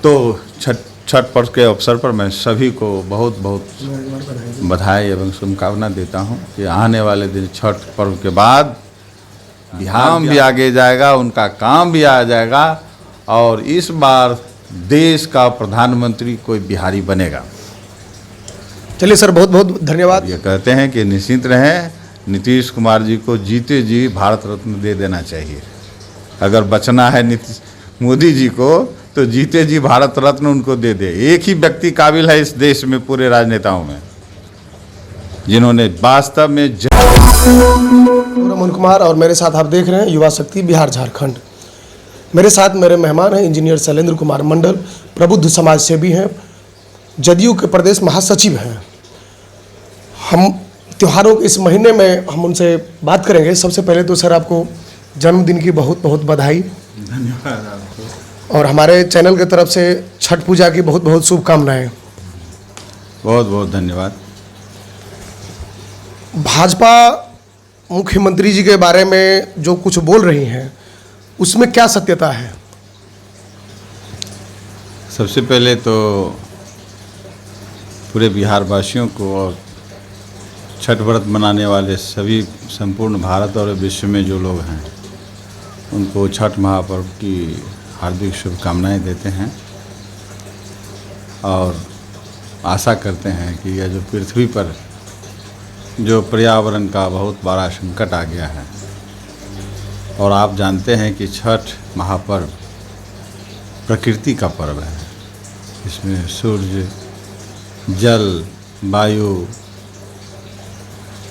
तो छठ पर्व के अवसर पर मैं सभी को बहुत बहुत बधाई एवं शुभकामना देता हूं कि आने वाले दिन छठ पर्व के बाद बिहार भी आगे जाएगा, उनका काम भी आ जाएगा और इस बार देश का प्रधानमंत्री कोई बिहारी बनेगा। चलिए सर, बहुत बहुत धन्यवाद। ये कहते हैं कि निश्चिंत रहें, नीतीश कुमार जी को जीते जी भारत रत्न दे देना चाहिए। अगर बचना है नीतीश मोदी जी को तो जीते जी भारत रत्न उनको दे दे। एक ही व्यक्ति काबिल है इस देश में पूरे राजनेताओं में जिन्होंने वास्तव में रमन कुमार और मेरे साथ आप देख रहे हैं युवा शक्ति बिहार झारखंड। मेरे साथ मेरे मेहमान हैं इंजीनियर शैलेंद्र कुमार मंडल, प्रबुद्ध समाज सेवी हैं, जदयू के प्रदेश महासचिव हैं। हम त्योहारों के इस महीने में हम उनसे बात करेंगे। सबसे पहले तो सर आपको जन्मदिन की बहुत बहुत बधाई। धन्यवाद आपको और हमारे चैनल की तरफ से छठ पूजा की बहुत बहुत शुभकामनाएं। बहुत बहुत धन्यवाद। भाजपा मुख्यमंत्री जी के बारे में जो कुछ बोल रही हैं उसमें क्या सत्यता है? सबसे पहले तो पूरे बिहार वासियों को और छठ व्रत मनाने वाले सभी संपूर्ण भारत और विश्व में जो लोग हैं उनको छठ महापर्व की हार्दिक शुभकामनाएं देते हैं और आशा करते हैं कि यह जो पृथ्वी पर जो पर्यावरण का बहुत बड़ा संकट आ गया है, और आप जानते हैं कि छठ महापर्व प्रकृति का पर्व है। इसमें सूर्य, जल, वायु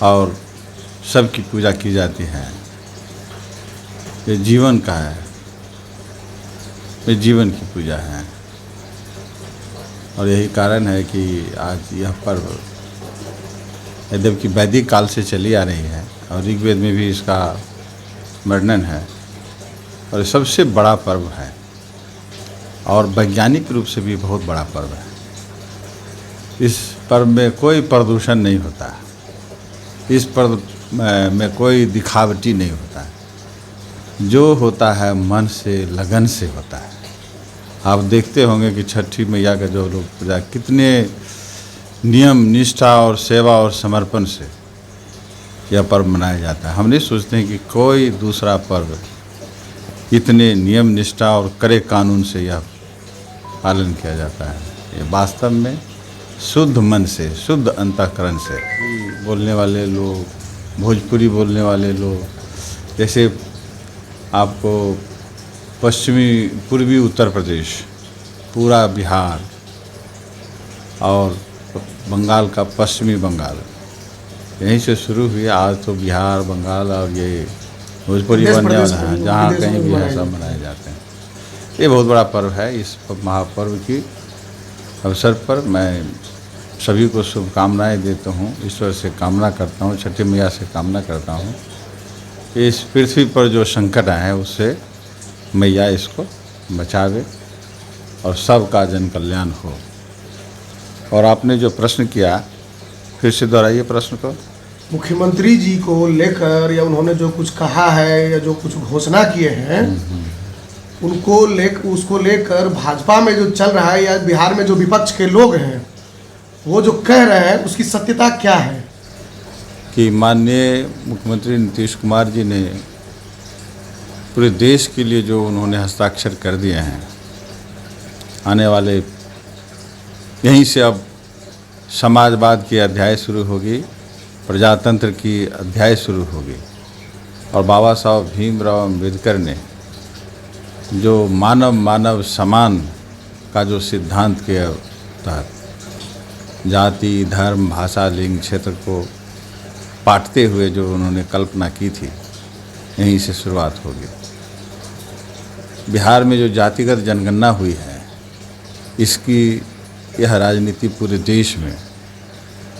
और सबकी पूजा की जाती है। ये जीवन का है, ये जीवन की पूजा है और यही कारण है कि आज यह पर्व यद्यपि कि वैदिक काल से चली आ रही है और ऋग्वेद में भी इसका वर्णन है और सबसे बड़ा पर्व है और वैज्ञानिक रूप से भी बहुत बड़ा पर्व है। इस पर्व में कोई प्रदूषण नहीं होता है, इस पर्व में कोई दिखावटी नहीं होता है, जो होता है मन से, लगन से होता है। आप देखते होंगे कि छठी मैया का जो लोग पूजा कितने नियम, निष्ठा और सेवा और समर्पण से यह पर्व मनाया जाता है। हम नहीं सोचते हैं कि कोई दूसरा पर्व इतने नियम, निष्ठा और कड़े कानून से यह पालन किया जाता है। ये वास्तव में शुद्ध मन से, शुद्ध अंतःकरण से बोलने वाले लोग, भोजपुरी बोलने वाले लोग, जैसे आपको पूर्वी उत्तर प्रदेश, पूरा बिहार और बंगाल का पश्चिमी बंगाल, यहीं से शुरू हुई। आज तो बिहार, बंगाल और ये भोजपुरी बनने वाला है, जहाँ कहीं भी ऐसा मनाए जाते हैं। ये बहुत बड़ा पर्व है। इस महापर्व की अवसर पर मैं सभी को शुभकामनाएं देता हूँ, ईश्वर से कामना करता हूँ, छठी मैया से कामना करता हूँ कि इस पृथ्वी पर जो संकट आए हैं उससे मैया इसको बचावे और सबका जन कल्याण हो। और आपने जो प्रश्न किया, फिर से दोहराइए प्रश्न को। मुख्यमंत्री जी को लेकर या उन्होंने जो कुछ कहा है या जो कुछ घोषणा किए हैं उसको लेकर भाजपा में जो चल रहा है या बिहार में जो विपक्ष के लोग हैं वो जो कह रहे हैं उसकी सत्यता क्या है? कि माननीय मुख्यमंत्री नीतीश कुमार जी ने पूरे देश के लिए जो उन्होंने हस्ताक्षर कर दिए हैं, आने वाले यहीं से अब समाजवाद की अध्याय शुरू होगी, प्रजातंत्र की अध्याय शुरू होगी। और बाबा साहब भीमराव अम्बेडकर ने जो मानव समान का जो सिद्धांत के तहत जाति, धर्म, भाषा, लिंग, क्षेत्र को पाटते हुए जो उन्होंने कल्पना की थी, यहीं से शुरुआत होगी। बिहार में जो जातिगत जनगणना हुई है, इसकी यह राजनीति पूरे देश में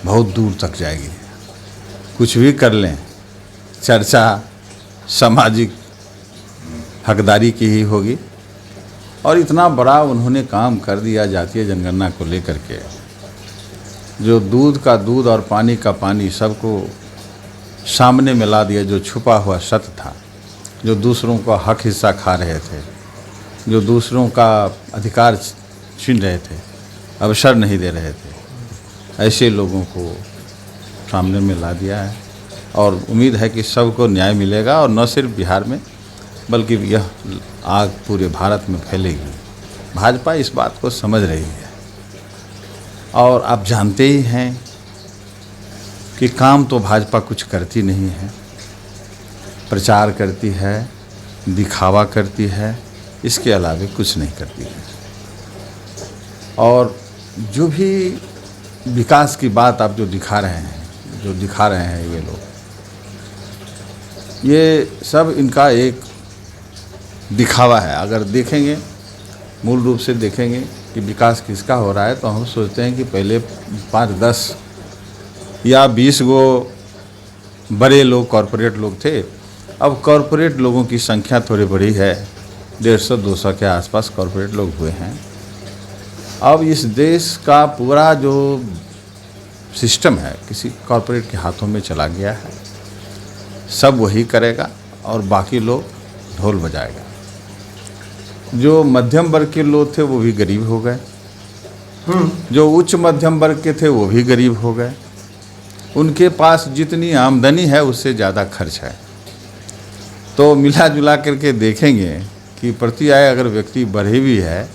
बहुत दूर तक जाएगी। कुछ भी कर लें, चर्चा सामाजिक हकदारी की ही होगी। और इतना बड़ा उन्होंने काम कर दिया जातीय जनगणना को लेकर के, जो दूध का दूध और पानी का पानी सबको सामने मिला दिया। जो छुपा हुआ सत्य था, जो दूसरों का हक हिस्सा खा रहे थे, जो दूसरों का अधिकार छीन रहे थे, अवसर नहीं दे रहे थे, ऐसे लोगों को सामने में ला दिया है। और उम्मीद है कि सबको न्याय मिलेगा, और न सिर्फ बिहार में बल्कि यह आग पूरे भारत में फैलेगी। भाजपा इस बात को समझ रही है, और आप जानते ही हैं कि काम तो भाजपा कुछ करती नहीं है, प्रचार करती है, दिखावा करती है, इसके अलावा कुछ नहीं करती है। और जो भी विकास की बात आप जो दिखा रहे हैं ये लोग, ये सब इनका एक दिखावा है। अगर देखेंगे, मूल रूप से देखेंगे कि विकास किसका हो रहा है, तो हम सोचते हैं कि पहले 5-10 या 20 गो बड़े लोग, कॉरपोरेट लोग थे। अब कॉरपोरेट लोगों की संख्या थोड़ी बड़ी है, 150-200 के आसपास कॉरपोरेट लोग हुए हैं। अब इस देश का पूरा जो सिस्टम है किसी कॉरपोरेट के हाथों में चला गया है। सब वही करेगा और बाकी लोग ढोल बजाएगा। जो मध्यम वर्ग के लोग थे वो भी गरीब हो गए, जो उच्च मध्यम वर्ग के थे वो भी गरीब हो गए। उनके पास जितनी आमदनी है उससे ज़्यादा खर्च है। तो मिला जुला करके देखेंगे कि प्रति आय अगर व्यक्ति बढ़ी भी है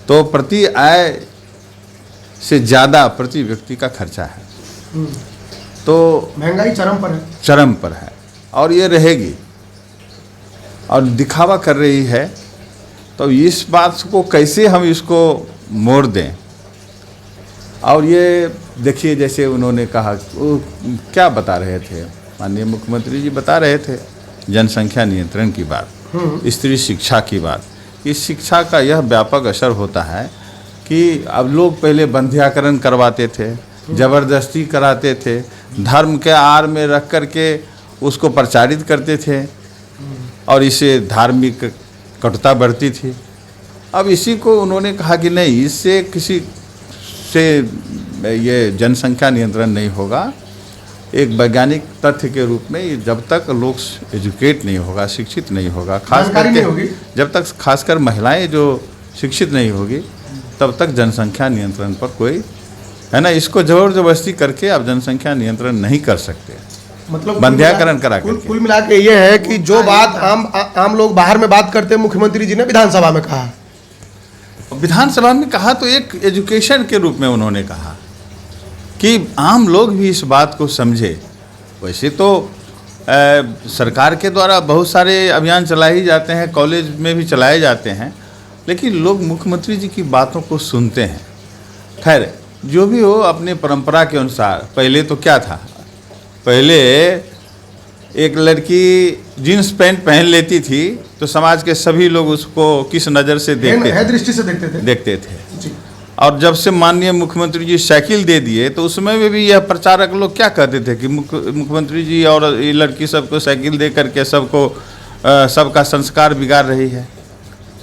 तो प्रति आय से ज़्यादा प्रति व्यक्ति का खर्चा है। तो महंगाई चरम पर है और ये रहेगी, और दिखावा कर रही है। तो इस बात को कैसे हम इसको मोड़ दें। और ये देखिए, जैसे उन्होंने कहा, वो क्या बता रहे थे, माननीय मुख्यमंत्री जी बता रहे थे जनसंख्या नियंत्रण की बात, स्त्री शिक्षा की बात। इस शिक्षा का यह व्यापक असर होता है कि अब लोग पहले बंध्याकरण करवाते थे, ज़बरदस्ती कराते थे, धर्म के आड़ में रख कर के उसको प्रचारित करते थे, और इससे धार्मिक कटुता बढ़ती थी। अब इसी को उन्होंने कहा कि नहीं, इससे किसी से ये जनसंख्या नियंत्रण नहीं होगा। एक वैज्ञानिक तथ्य के रूप में जब तक लोग एजुकेट नहीं होगा, शिक्षित नहीं होगा, जब तक खासकर महिलाएं जो शिक्षित नहीं होगी, तब तक जनसंख्या नियंत्रण पर कोई, है ना, इसको जोर जबरदस्ती करके आप जनसंख्या नियंत्रण नहीं कर सकते, मतलब बंध्याकरण करा करके। कुल मिला के ये है कि जो बात आम लोग बाहर में बात करते हैं, मुख्यमंत्री जी ने विधानसभा में कहा। विधानसभा में कहा तो एक एजुकेशन के रूप में उन्होंने कहा कि आम लोग भी इस बात को समझे। वैसे तो सरकार के द्वारा बहुत सारे अभियान चलाए ही जाते हैं, कॉलेज में भी चलाए जाते हैं, लेकिन लोग मुख्यमंत्री जी की बातों को सुनते हैं। खैर, जो भी हो, अपने परंपरा के अनुसार, पहले तो क्या था, पहले एक लड़की जीन्स पैंट पहन लेती थी तो समाज के सभी लोग उसको किस नज़र से दृष्टि से देखते थे। और जब से माननीय मुख्यमंत्री जी साइकिल दे दिए तो उसमें भी यह प्रचारक लोग क्या कहते थे कि मुख्यमंत्री जी और ये लड़की सबको साइकिल दे करके सबको सबका संस्कार बिगाड़ रही है।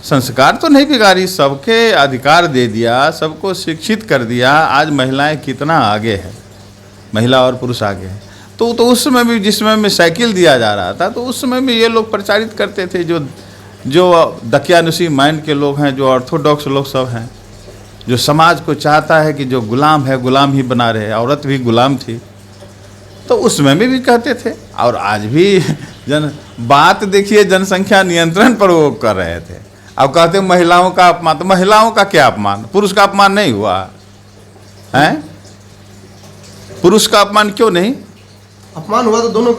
संस्कार तो नहीं बिगाड़ी, सबके अधिकार दे दिया, सबको शिक्षित कर दिया। आज महिलाएं कितना आगे है, महिला और पुरुष आगे है। तो उस समय भी, जिस समय में साइकिल दिया जा रहा था, तो उस समय में ये लोग प्रचारित करते थे, जो दकियानुसी माइंड के लोग हैं, जो ऑर्थोडॉक्स लोग सब हैं, जो समाज को चाहता है कि जो गुलाम है गुलाम ही बना रहे। औरत भी गुलाम थी, तो उस समय में भी कहते थे। और आज भी बात देखिए, जनसंख्या नियंत्रण पर वो कर रहे थे। अब कहते महिलाओं का अपमान, तो महिलाओं का क्या अपमान, पुरुष का अपमान नहीं हुआ है? पुरुष का अपमान क्यों नहीं? अपमान हुआ तो दोनों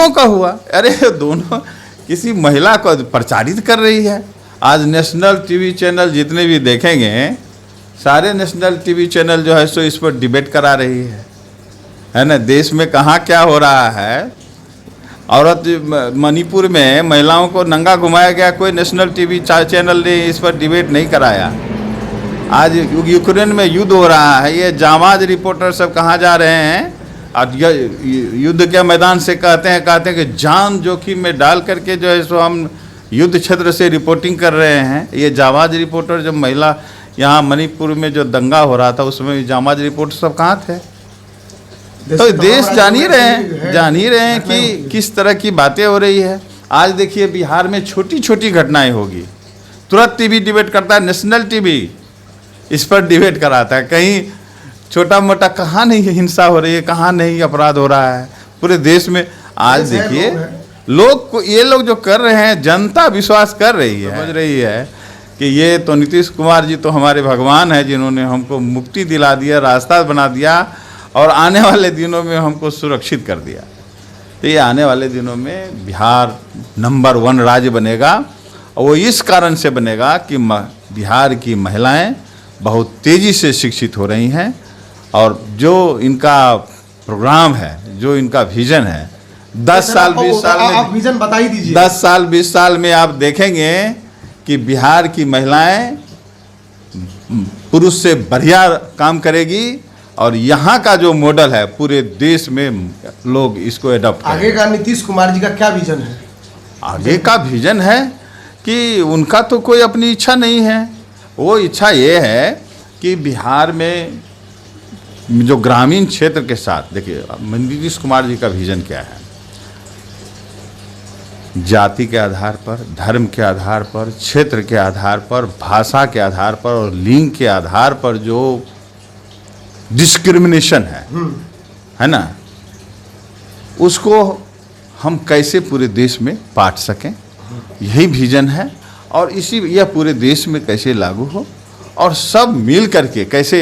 का हुआ। अरे दोनों, किसी महिला को प्रचारित कर रही है। आज नेशनल टीवी चैनल जितने भी देखेंगे, सारे नेशनल टीवी चैनल जो है सो इस पर डिबेट करा रही है ना। देश में कहाँ क्या हो रहा है। औरत मणिपुर में महिलाओं को नंगा घुमाया गया, कोई नेशनल टीवी चैनल ने इस पर डिबेट नहीं कराया। आज यूक्रेन में युद्ध हो रहा है, ये जामाज रिपोर्टर सब कहाँ जा रहे हैं और युद्ध के मैदान से कहते हैं कि जान जोखिम में डाल करके जो है सो हम युद्ध क्षेत्र से रिपोर्टिंग कर रहे हैं। ये जामाज रिपोर्टर, जब महिला यहाँ मणिपुर में जो दंगा हो रहा था उसमें जामाज रिपोर्टर सब कहाँ थे? तो देश जान ही रहे हैं कि किस तरह की बातें हो रही है। आज देखिए, बिहार में छोटी छोटी घटनाएं होगी, तुरंत टीवी डिबेट करता है, नेशनल टीवी इस पर डिबेट कराता है। कहीं छोटा मोटा कहाँ नहीं हिंसा हो रही है, कहाँ नहीं अपराध हो रहा है पूरे देश में। आज देखिए लोग को, ये लोग जो कर रहे हैं, जनता विश्वास कर रही है, समझ रही है कि ये तो नीतीश कुमार जी तो हमारे भगवान है, जिन्होंने हमको मुक्ति दिला दिया, रास्ता बना दिया और आने वाले दिनों में हमको सुरक्षित कर दिया। तो ये आने वाले दिनों में बिहार नंबर 1 राज्य बनेगा। और वो इस कारण से बनेगा कि बिहार की महिलाएं बहुत तेज़ी से शिक्षित हो रही हैं और जो इनका प्रोग्राम है, जो इनका विजन है, 10 साल 20 साल में, आप विजन बता ही दीजिए। 10 साल 20 साल में आप देखेंगे कि बिहार की महिलाएं पुरुष से बढ़िया काम करेगी और यहाँ का जो मॉडल है पूरे देश में लोग इसको एडॉप्ट करेंगे। आगे का नीतीश कुमार जी का क्या विजन है? आगे का विजन है कि उनका तो कोई अपनी इच्छा नहीं है। वो इच्छा ये है कि बिहार में जो ग्रामीण क्षेत्र के साथ, देखिए नीतीश कुमार जी का विजन क्या है, जाति के आधार पर, धर्म के आधार पर, क्षेत्र के आधार पर, भाषा के आधार पर और लिंग के आधार पर जो डिस्क्रिमिनेशन है ना, उसको हम कैसे पूरे देश में बांट सकें, यही विजन है। और इसी यह पूरे देश में कैसे लागू हो और सब मिल करके कैसे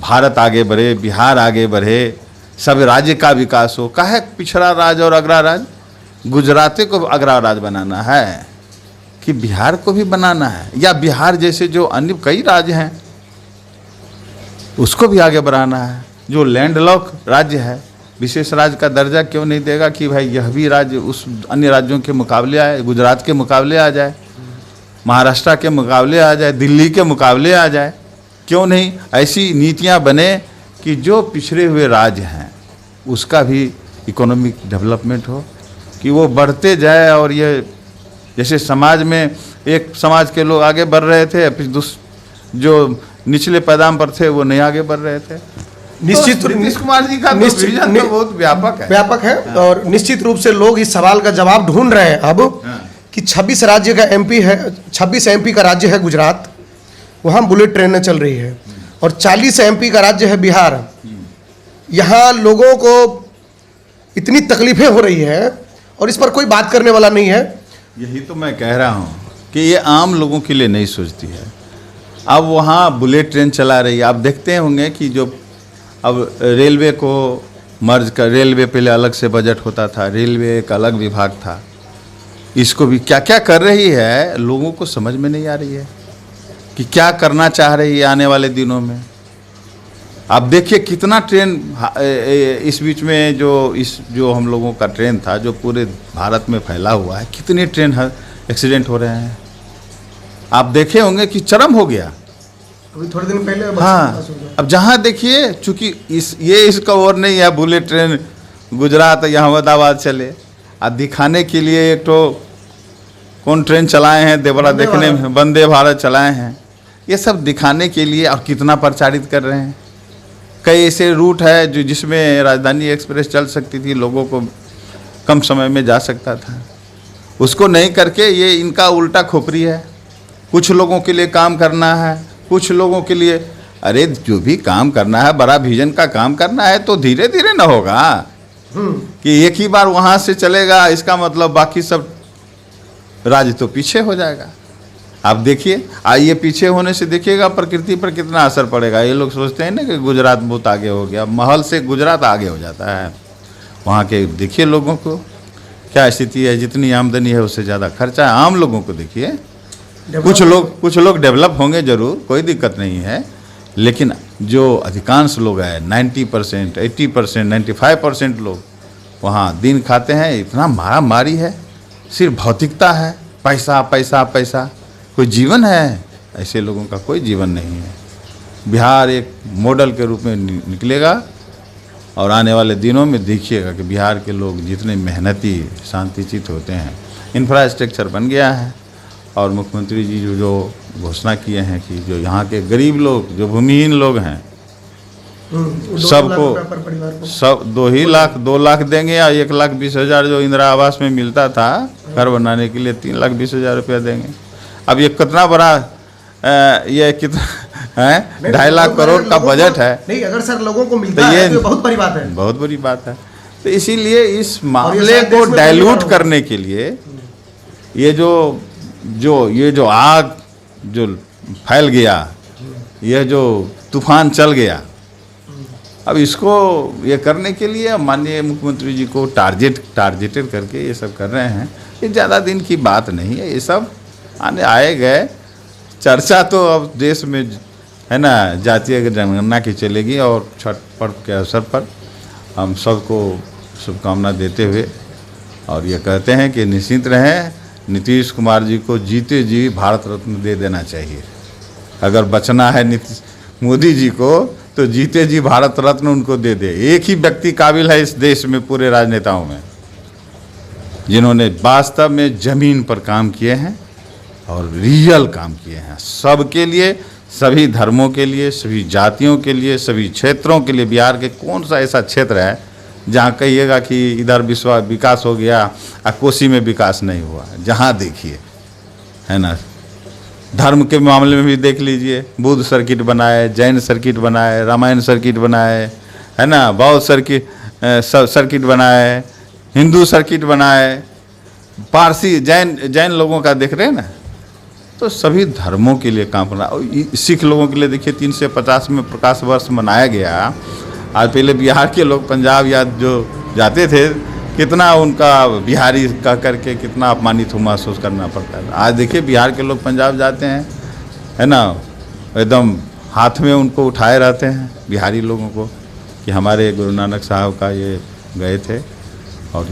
भारत आगे बढ़े, बिहार आगे बढ़े, सब राज्य का विकास हो। काहे पिछड़ा राज्य और अग्रा राज्य? गुजरात को अग्रा राज्य बनाना है कि बिहार को भी बनाना है, या बिहार जैसे जो अन्य कई राज्य हैं उसको भी आगे बढ़ाना है। जो लैंडलॉक राज्य है, विशेष राज्य का दर्जा क्यों नहीं देगा कि भाई यह भी राज्य उस अन्य राज्यों के मुकाबले आए, गुजरात के मुकाबले आ जाए, महाराष्ट्र के मुकाबले आ जाए, दिल्ली के मुकाबले आ जाए? क्यों नहीं ऐसी नीतियां बने कि जो पिछड़े हुए राज्य हैं उसका भी इकोनॉमिक डेवलपमेंट हो, कि वो बढ़ते जाए। और ये जैसे समाज में एक समाज के लोग आगे बढ़ रहे थे, फिर जो निचले पैदाम पर थे वो नहीं आगे बढ़ रहे थे। निश्चित तो नीतीश कुमार जी का तो विजन तो बहुत व्यापक है। और निश्चित रूप से लोग इस सवाल का जवाब ढूंढ रहे हैं अब कि 26 राज्य का एमपी है, 26 एमपी का राज्य है गुजरात, वहाँ बुलेट ट्रेनें चल रही है, और 40 एमपी का राज्य है बिहार। यहाँ लोगों को इतनी तकलीफें हो रही है और इस पर कोई बात करने वाला नहीं है। यही तो मैं कह रहा हूँ कि ये आम लोगों के लिए नहीं सोचती है। अब वहाँ बुलेट ट्रेन चला रही है, आप देखते होंगे कि जो अब रेलवे को मर्ज कर, रेलवे पहले अलग से बजट होता था, रेलवे एक अलग विभाग था, इसको भी क्या क्या कर रही है लोगों को समझ में नहीं आ रही है कि क्या करना चाह रही है आने वाले दिनों में। आप देखिए कितना ट्रेन इस बीच में जो हम लोगों का ट्रेन था जो पूरे भारत में फैला हुआ है, कितने ट्रेन एक्सीडेंट हो रहे हैं। आप देखे होंगे कि चरम हो गया अभी थोड़े दिन पहले। हाँ, अब जहाँ देखिए चूँकि इसका और नहीं है, बुलेट ट्रेन गुजरात या अहमदाबाद चले, अब दिखाने के लिए एक तो कौन ट्रेन चलाए हैं, देवरा देखने में वंदे भारत चलाए हैं, ये सब दिखाने के लिए। और कितना प्रचारित कर रहे हैं। कई ऐसे रूट है जो जिसमें राजधानी एक्सप्रेस चल सकती थी, लोगों को कम समय में जा सकता था, उसको नहीं करके ये इनका उल्टा खोपड़ी है। कुछ लोगों के लिए काम करना है, कुछ लोगों के लिए, अरे जो भी काम करना है, बड़ा विजन का काम करना है तो धीरे धीरे ना होगा कि एक ही बार वहाँ से चलेगा, इसका मतलब बाकी सब राज्य तो पीछे हो जाएगा। आप देखिए, आइए पीछे होने से देखिएगा प्रकृति पर कितना असर पड़ेगा। ये लोग सोचते हैं ना कि गुजरात बहुत आगे हो गया, महल से गुजरात आगे हो जाता है। वहाँ के देखिए लोगों को क्या स्थिति है, जितनी आमदनी है उससे ज़्यादा खर्चा है। आम लोगों को देखिए, कुछ लोग डेवलप होंगे ज़रूर, कोई दिक्कत नहीं है, लेकिन जो अधिकांश लोग हैं 90%, 80%, 95% लोग वहाँ दिन खाते हैं। इतना मारा मारी है, सिर्फ भौतिकता है, पैसा पैसा पैसा, कोई जीवन है? ऐसे लोगों का कोई जीवन नहीं है। बिहार एक मॉडल के रूप में निकलेगा और आने वाले दिनों में देखिएगा कि बिहार के लोग जितने मेहनती शांतिचित होते हैं, इंफ्रास्ट्रक्चर बन गया है। और मुख्यमंत्री जी जो घोषणा किए हैं कि जो यहाँ के गरीब लोग, जो भूमिहीन लोग हैं, सबको सब 2 लाख देंगे, या 1,20,000 जो इंदिरा आवास में मिलता था घर बनाने के लिए 3,20,000 रुपया देंगे। अब ये कितना बड़ा ये हैं, 2.5 लाख करोड़ का बजट है। नहीं, अगर सर लोगों को मिलता है तो बहुत बड़ी बात है, बहुत बड़ी बात है। तो इसीलिए इस मामले को डाइल्यूट करने के लिए ये जो आग जो फैल गया, यह जो तूफान चल गया, अब इसको ये करने के लिए माननीय मुख्यमंत्री जी को टारगेटेड करके ये सब कर रहे हैं। ये ज़्यादा दिन की बात नहीं है, ये सब आए गए चर्चा तो अब देश में है ना जातीय जनगणना की चलेगी। और छठ पर्व के अवसर पर हम सबको शुभकामना देते हुए और ये कहते हैं कि निश्चिंत रहें, नीतीश कुमार जी को जीते जी भारत रत्न दे देना चाहिए। अगर बचना है मोदी जी को तो जीते जी भारत रत्न उनको दे दे। एक ही व्यक्ति काबिल है इस देश में पूरे राजनेताओं में जिन्होंने वास्तव में ज़मीन पर काम किए हैं और रियल काम किए हैं, सबके लिए, सभी धर्मों के लिए, सभी जातियों के लिए, सभी क्षेत्रों के लिए। बिहार के कौन सा ऐसा क्षेत्र है जहाँ कहिएगा कि इधर विकास हो गया और कोसी में विकास नहीं हुआ? जहाँ देखिए, है ना, धर्म के मामले में भी देख लीजिए, बुद्ध सर्किट बनाए, जैन सर्किट बनाए, रामायण सर्किट बनाए, है ना, बौद्ध सर्किट बनाए, हिंदू सर्किट बनाए, पारसी जैन लोगों का देख रहे हैं ना। तो सभी धर्मों के लिए काम करना। सिख लोगों के लिए देखिए 350 में प्रकाश वर्ष मनाया गया। आज पहले बिहार के लोग पंजाब या जो जाते थे, कितना उनका बिहारी कह करके कितना अपमानित महसूस करना पड़ता है। आज देखिए बिहार के लोग पंजाब जाते हैं, है ना, एकदम हाथ में उनको उठाए रहते हैं बिहारी लोगों को कि हमारे गुरु नानक साहब का ये गए थे। और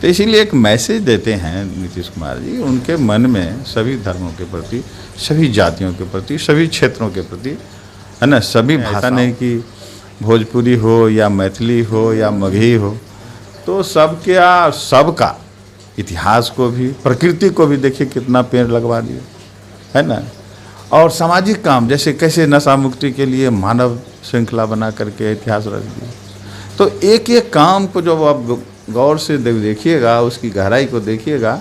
तो इसीलिए एक मैसेज देते हैं नीतीश कुमार जी, उनके मन में सभी धर्मों के प्रति, सभी जातियों के प्रति, सभी क्षेत्रों के प्रति, है ना, सभी भाषा नहीं कि भोजपुरी हो या मैथिली हो या मगही हो, तो सबका इतिहास को भी, प्रकृति को भी देखिए कितना पेड़ लगवा दिए, है ना। और सामाजिक काम जैसे कैसे नशा मुक्ति के लिए मानव श्रृंखला बना करके इतिहास रख दिया। तो एक एक काम को जब आप गौर से देखिएगा, उसकी गहराई को देखिएगा,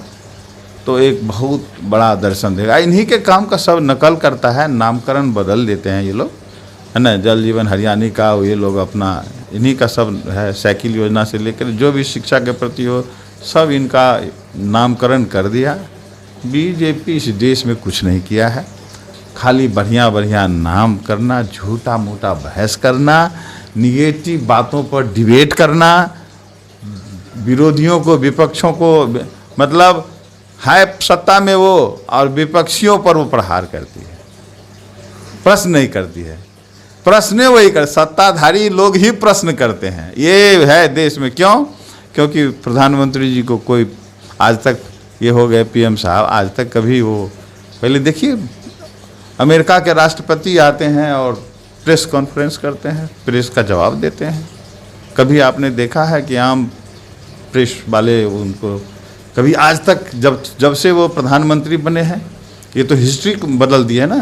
तो एक बहुत बड़ा दर्शन देगा। इन्हीं के काम का सब नकल करता है, नामकरण बदल देते हैं ये लोग, है ना। जल जीवन हरियाणी का ये लोग अपना इन्हीं का सब है, साइकिल योजना से लेकर जो भी शिक्षा के प्रति हो सब इनका नामकरण कर दिया। बीजेपी इस देश में कुछ नहीं किया है, खाली बढ़िया बढ़िया नाम करना, झूठा मूठा बहस करना, निगेटिव बातों पर डिबेट करना, विरोधियों को, विपक्षों को, मतलब है सत्ता में वो और विपक्षियों पर वो प्रहार करती है, प्रश्न नहीं करती है। प्रश्न वही कर, सत्ताधारी लोग ही प्रश्न करते हैं, ये है देश में। क्यों? क्योंकि प्रधानमंत्री जी को कोई आज तक, ये हो गए पीएम साहब, आज तक कभी वो, पहले देखिए अमेरिका के राष्ट्रपति आते हैं और प्रेस कॉन्फ्रेंस करते हैं, प्रेस का जवाब देते हैं। कभी आपने देखा है कि आम प्रेस वाले उनको कभी आज तक, जब से वो प्रधानमंत्री बने हैं, ये तो हिस्ट्री बदल दी है ना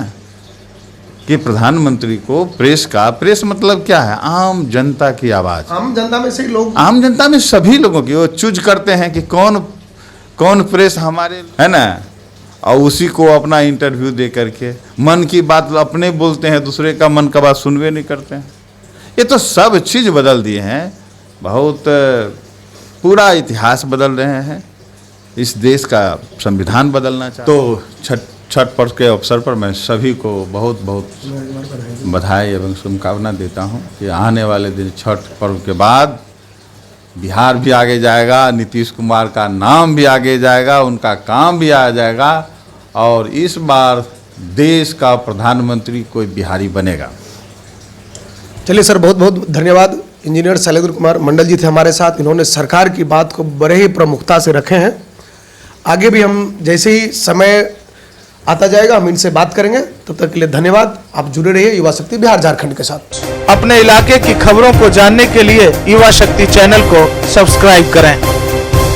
कि प्रधानमंत्री को प्रेस मतलब क्या है? आम जनता की आवाज़, आम जनता में से लोग, आम जनता में सभी लोगों की वो चूज करते हैं कि कौन प्रेस हमारे, है ना, और उसी को अपना इंटरव्यू दे करके मन की बात अपने बोलते हैं, दूसरे का मन का बात सुनवे नहीं करते हैं। ये तो सब चीज़ बदल दिए हैं, बहुत पूरा इतिहास बदल रहे हैं, इस देश का संविधान बदलना चाहिए। तो छठ पर्व के अवसर पर मैं सभी को बहुत बहुत बधाई एवं शुभकामना देता हूं कि आने वाले दिन छठ पर्व के बाद बिहार भी आगे जाएगा, नीतीश कुमार का नाम भी आगे जाएगा, उनका काम भी आ जाएगा और इस बार देश का प्रधानमंत्री कोई बिहारी बनेगा। चलिए सर, बहुत बहुत धन्यवाद। इंजीनियर शैलेंद्र कुमार मंडल जी थे हमारे साथ, इन्होंने सरकार की बात को बड़े ही प्रमुखता से रखे हैं। आगे भी हम जैसे ही समय आता जाएगा हम इनसे बात करेंगे। तब तक के लिए धन्यवाद। आप जुड़े रहिए युवा शक्ति बिहार झारखंड के साथ। अपने इलाके की खबरों को जानने के लिए युवा शक्ति चैनल को सब्सक्राइब करें।